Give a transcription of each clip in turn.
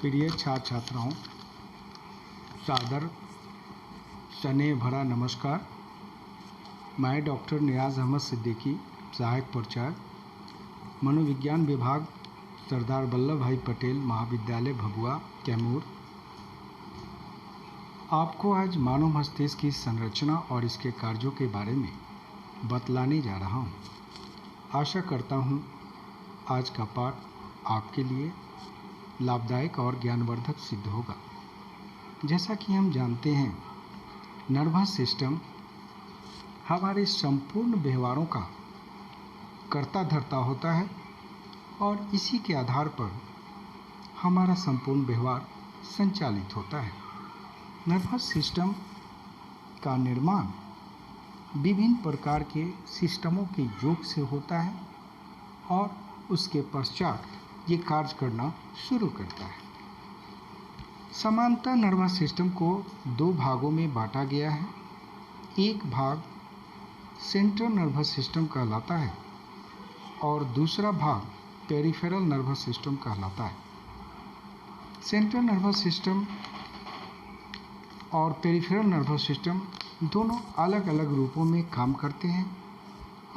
प्रिय छात्र छात्राओं, सादर स्नेह भरा नमस्कार। मैं डॉक्टर नियाज़ अहमद सिद्दीकी, सहायक प्राचार्य, मनोविज्ञान विभाग, सरदार वल्लभ भाई पटेल महाविद्यालय भभुआ, कैमूर, आपको आज मानव मस्तिष्क की संरचना और इसके कार्यों के बारे में बतलाने जा रहा हूँ। आशा करता हूँ आज का पाठ आपके लिए लाभदायक और ज्ञानवर्धक सिद्ध होगा। जैसा कि हम जानते हैं, नर्वस सिस्टम हमारे संपूर्ण व्यवहारों का कर्ता धर्ता होता है और इसी के आधार पर हमारा संपूर्ण व्यवहार संचालित होता है। नर्वस सिस्टम का निर्माण विभिन्न प्रकार के सिस्टमों के योग से होता है और उसके पश्चात ये कार्य करना शुरू करता है। सामान्यतः नर्वस सिस्टम को दो भागों में बांटा गया है। एक भाग सेंट्रल नर्वस सिस्टम कहलाता है और दूसरा भाग पेरिफेरल नर्वस सिस्टम कहलाता है। सेंट्रल नर्वस सिस्टम और पेरिफेरल नर्वस सिस्टम दोनों अलग अलग रूपों में काम करते हैं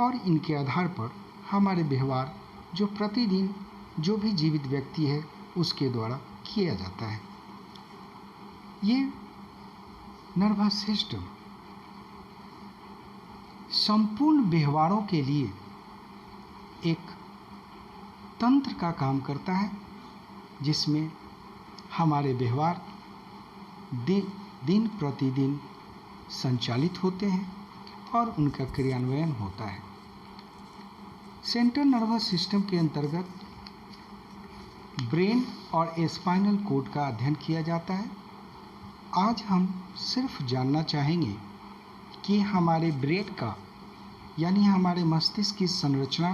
और इनके आधार पर हमारे व्यवहार जो प्रतिदिन जो भी जीवित व्यक्ति है उसके द्वारा किया जाता है। ये नर्वस सिस्टम संपूर्ण व्यवहारों के लिए एक तंत्र का काम करता है, जिसमें हमारे व्यवहार दिन प्रतिदिन संचालित होते हैं और उनका क्रियान्वयन होता है। सेंट्रल नर्वस सिस्टम के अंतर्गत ब्रेन और स्पाइनल कोड का अध्ययन किया जाता है। आज हम सिर्फ जानना चाहेंगे कि हमारे ब्रेन का यानी हमारे मस्तिष्क की संरचना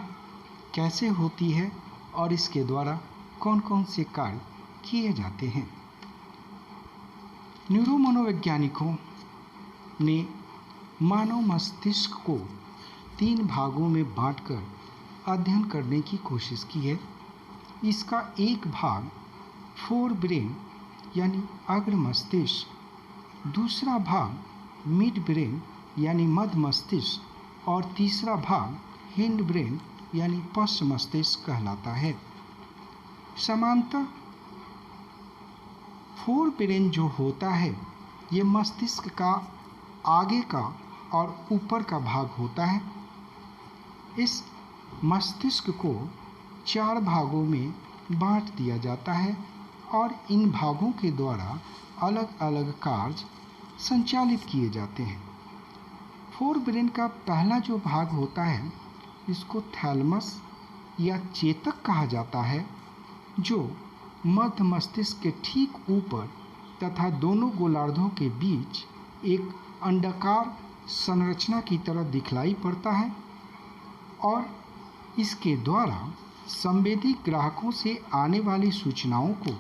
कैसे होती है और इसके द्वारा कौन कौन से कार्य किए जाते हैं। न्यूरोमनोवैज्ञानिकों ने मानव मस्तिष्क को 3 भागों में बांटकर अध्ययन करने की कोशिश की है। इसका एक भाग फोर ब्रेन यानी अग्र मस्तिष्क, दूसरा भाग मिड ब्रेन यानी मध्य मस्तिष्क और तीसरा भाग हिंड ब्रेन यानी पश्च मस्तिष्क कहलाता है। समानतः फोर ब्रेन जो होता है ये मस्तिष्क का आगे का और ऊपर का भाग होता है। इस मस्तिष्क को 4 भागों में बांट दिया जाता है और इन भागों के द्वारा अलग अलग कार्य संचालित किए जाते हैं। फोर ब्रेन का पहला जो भाग होता है इसको थैलमस या चेतक कहा जाता है, जो मध्य मस्तिष्क के ठीक ऊपर तथा दोनों गोलार्धों के बीच एक अंडाकार संरचना की तरह दिखलाई पड़ता है और इसके द्वारा संवेदी ग्राहकों से आने वाली सूचनाओं को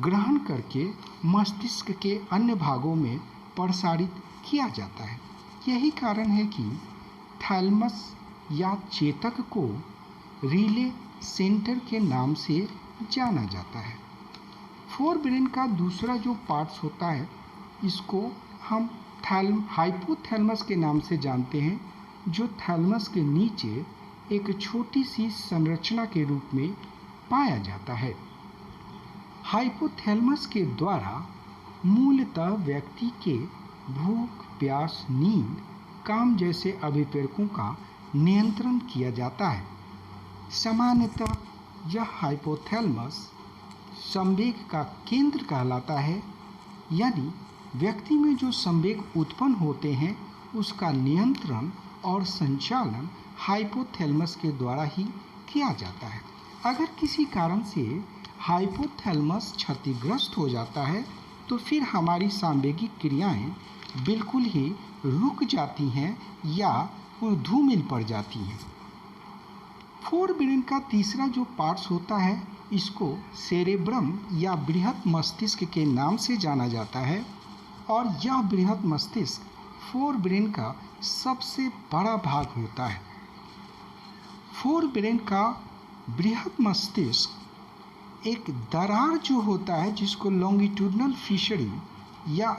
ग्रहण करके मस्तिष्क के अन्य भागों में प्रसारित किया जाता है। यही कारण है कि थैलमस या चेतक को रिले सेंटर के नाम से जाना जाता है। फोर ब्रेन का दूसरा जो पार्ट्स होता है इसको हम हाइपोथैलेमस के नाम से जानते हैं, जो थैलमस के नीचे एक छोटी सी संरचना के रूप में पाया जाता है। हाइपोथैलेमस के द्वारा मूलतः व्यक्ति के भूख, प्यास, नींद, काम जैसे अभिप्रेरकों का नियंत्रण किया जाता है। सामान्यतः यह हाइपोथैलेमस संवेग का केंद्र कहलाता है, यानी व्यक्ति में जो संवेग उत्पन्न होते हैं उसका नियंत्रण और संचालन हाइपोथैलेमस के द्वारा ही किया जाता है। अगर किसी कारण से हाइपोथैलेमस क्षतिग्रस्त हो जाता है तो फिर हमारी सांवेगिक क्रियाएं बिल्कुल ही रुक जाती हैं या वो धूमिल पड़ जाती हैं। फोर ब्रेन का तीसरा जो पार्ट्स होता है इसको सेरेब्रम या बृहत मस्तिष्क के नाम से जाना जाता है और यह बृहत मस्तिष्क फोर ब्रेन का सबसे बड़ा भाग होता है। फोर ब्रेन का बृहत मस्तिष्क एक दरार जो होता है जिसको लॉन्गिट्यूडनल फिशरी या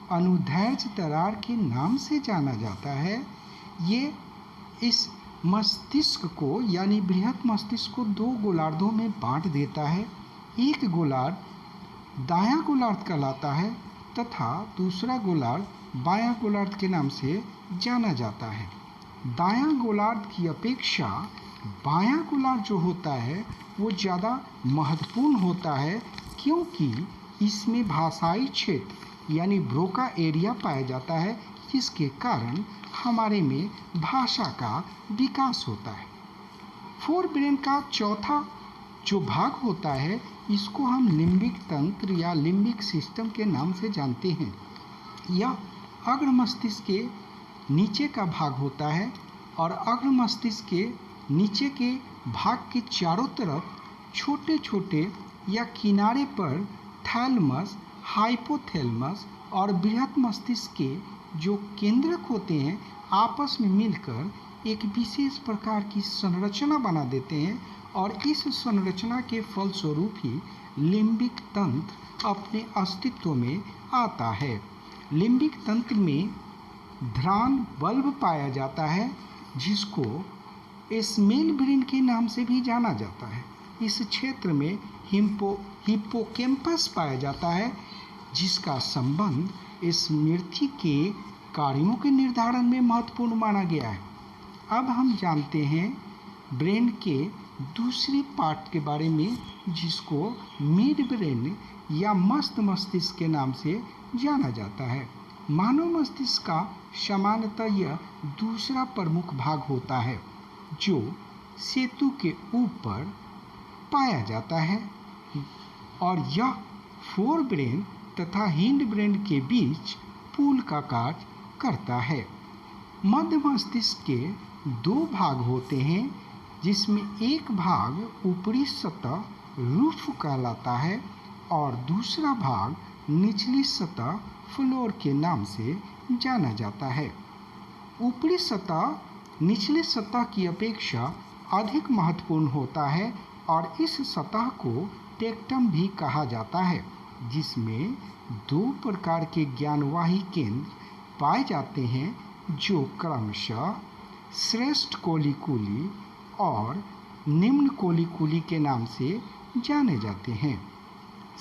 अनुदैर्ध्य दरार के नाम से जाना जाता है, ये इस मस्तिष्क को यानी बृहद मस्तिष्क को दो गोलार्धों में बांट देता है। एक गोलार्ध दायां गोलार्ध कहलाता है तथा दूसरा गोलार्ध बायां गोलार्ध के नाम से जाना जाता है। दायां गोलार्ध की अपेक्षा बायां गोलार्ध जो होता है वो ज़्यादा महत्वपूर्ण होता है, क्योंकि इसमें भाषाई क्षेत्र यानी ब्रोका एरिया पाया जाता है, जिसके कारण हमारे में भाषा का विकास होता है। फोर ब्रेन का चौथा जो भाग होता है इसको हम लिम्बिक तंत्र या लिम्बिक सिस्टम के नाम से जानते हैं। यह अग्र मस्तिष्क के नीचे का भाग होता है और अग्र मस्तिष्क के नीचे के भाग के चारों तरफ छोटे छोटे या किनारे पर थैलमस, हाइपोथैलेमस और बृहद मस्तिष्क के जो केंद्रक होते हैं आपस में मिलकर एक विशेष प्रकार की संरचना बना देते हैं और इस संरचना के फलस्वरूप ही लिम्बिक तंत्र अपने अस्तित्व में आता है। लिम्बिक तंत्र में ध्रान बल्ब पाया जाता है जिसको स्मेल ब्रेन के नाम से भी जाना जाता है। इस क्षेत्र में हिप्पोकैम्पस पाया जाता है जिसका संबंध स्मृति के कार्यों के निर्धारण में महत्वपूर्ण माना गया है। अब हम जानते हैं ब्रेन के दूसरे पार्ट के बारे में जिसको मिड ब्रेन या मस्त मस्तिष्क के नाम से जाना जाता है। मानव मस्तिष्क का सामान्यतः यह दूसरा प्रमुख भाग होता है जो सेतु के ऊपर पाया जाता है और यह फोर ब्रेन तथा हिंड ब्रेन के बीच पुल का कार्य करता है। मध्य मस्तिष्क के दो भाग होते हैं जिसमें एक भाग ऊपरी सतह रूफ कहलाता है और दूसरा भाग निचली सतह फ्लोर के नाम से जाना जाता है। ऊपरी सतह निचली सतह की अपेक्षा अधिक महत्वपूर्ण होता है और इस सतह को टेक्टम भी कहा जाता है, जिसमें दो प्रकार के ज्ञानवाही केंद्र पाए जाते हैं जो क्रमशः श्रेष्ठ कोलिकुली और निम्न कोलिकुली के नाम से जाने जाते हैं।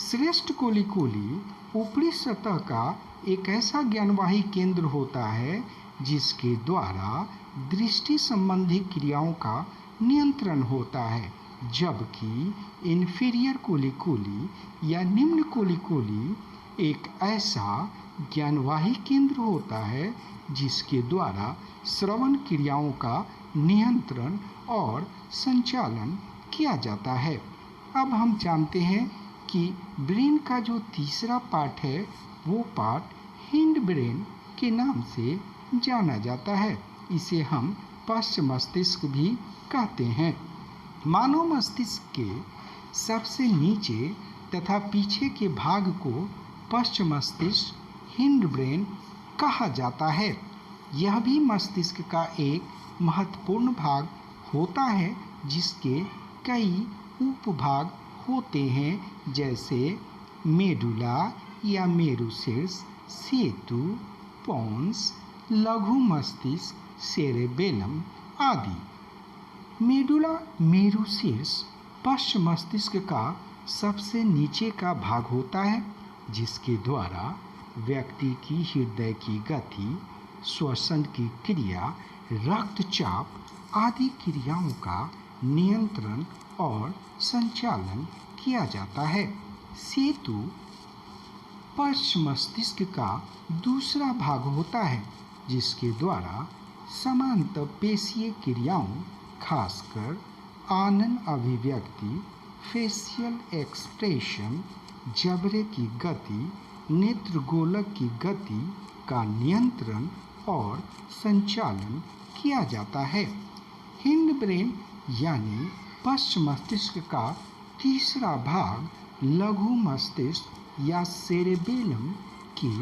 श्रेष्ठ कोलिकुली ऊपरी सतह का एक ऐसा ज्ञानवाही केंद्र होता है जिसके द्वारा दृष्टि संबंधी क्रियाओं का नियंत्रण होता है, जबकि इन्फीरियर कोलिकुली या निम्न कोलिकुली एक ऐसा ज्ञानवाही केंद्र होता है जिसके द्वारा श्रवण क्रियाओं का नियंत्रण और संचालन किया जाता है। अब हम जानते हैं कि ब्रेन का जो तीसरा पार्ट है वो पार्ट हिंड ब्रेन के नाम से जाना जाता है। इसे हम पश्च मस्तिष्क भी कहते हैं। मानव मस्तिष्क के सबसे नीचे तथा पीछे के भाग को पश्च मस्तिष्क हिंड ब्रेन कहा जाता है। यह भी मस्तिष्क का एक महत्वपूर्ण भाग होता है जिसके कई उपभाग होते हैं जैसे मेडुला या मेरुशीर्ष, सेतु, पोन्स, लघु मस्तिष्क, सेरेबेलम आदि। मेडुला मेरुशीर्ष पश्च मस्तिष्क का सबसे नीचे का भाग होता है जिसके द्वारा व्यक्ति की हृदय की गति, श्वसन की क्रिया, रक्तचाप आदि क्रियाओं का नियंत्रण और संचालन किया जाता है। सेतु पश्च मस्तिष्क का दूसरा भाग होता है जिसके द्वारा समांतर पेशीय क्रियाओं, खासकर आनन अभिव्यक्ति, फेशियल एक्सप्रेशन, जबड़े की गति, नेत्रगोलक की गति का नियंत्रण और संचालन किया जाता है। हिंड ब्रेन यानी पश्च मस्तिष्क का तीसरा भाग लघु मस्तिष्क या सेरेबेलम के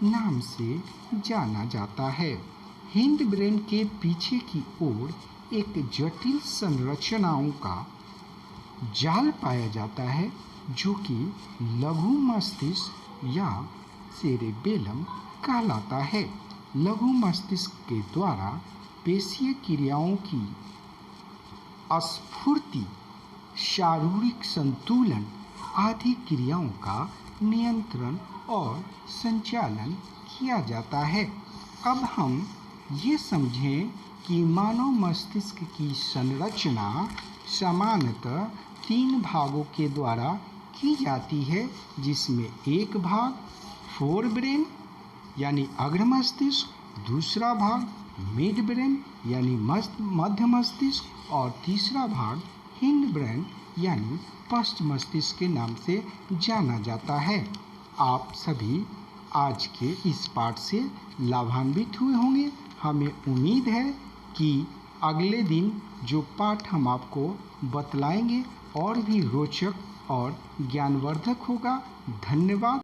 नाम से जाना जाता है। हिंड ब्रेन के पीछे की ओर एक जटिल संरचनाओं का जाल पाया जाता है जो कि लघु मस्तिष्क या सेरेबेलम कहलाता है। लघु मस्तिष्क के द्वारा पेशीय क्रियाओं की स्फूर्ति, शारीरिक संतुलन आदि क्रियाओं का नियंत्रण और संचालन किया जाता है। अब हम ये समझें कि मानव मस्तिष्क की संरचना सामान्यतः 3 भागों के द्वारा की जाती है, जिसमें एक भाग फोर ब्रेन यानी अग्र मस्तिष्क, दूसरा भाग मिड ब्रेन यानी मध्य मस्तिष्क और तीसरा भाग हिंड ब्रेन यानी पश्च मस्तिष्क के नाम से जाना जाता है। आप सभी आज के इस पाठ से लाभान्वित हुए होंगे। हमें उम्मीद है कि अगले दिन जो पाठ हम आपको बतलाएंगे और भी रोचक और ज्ञानवर्धक होगा। धन्यवाद।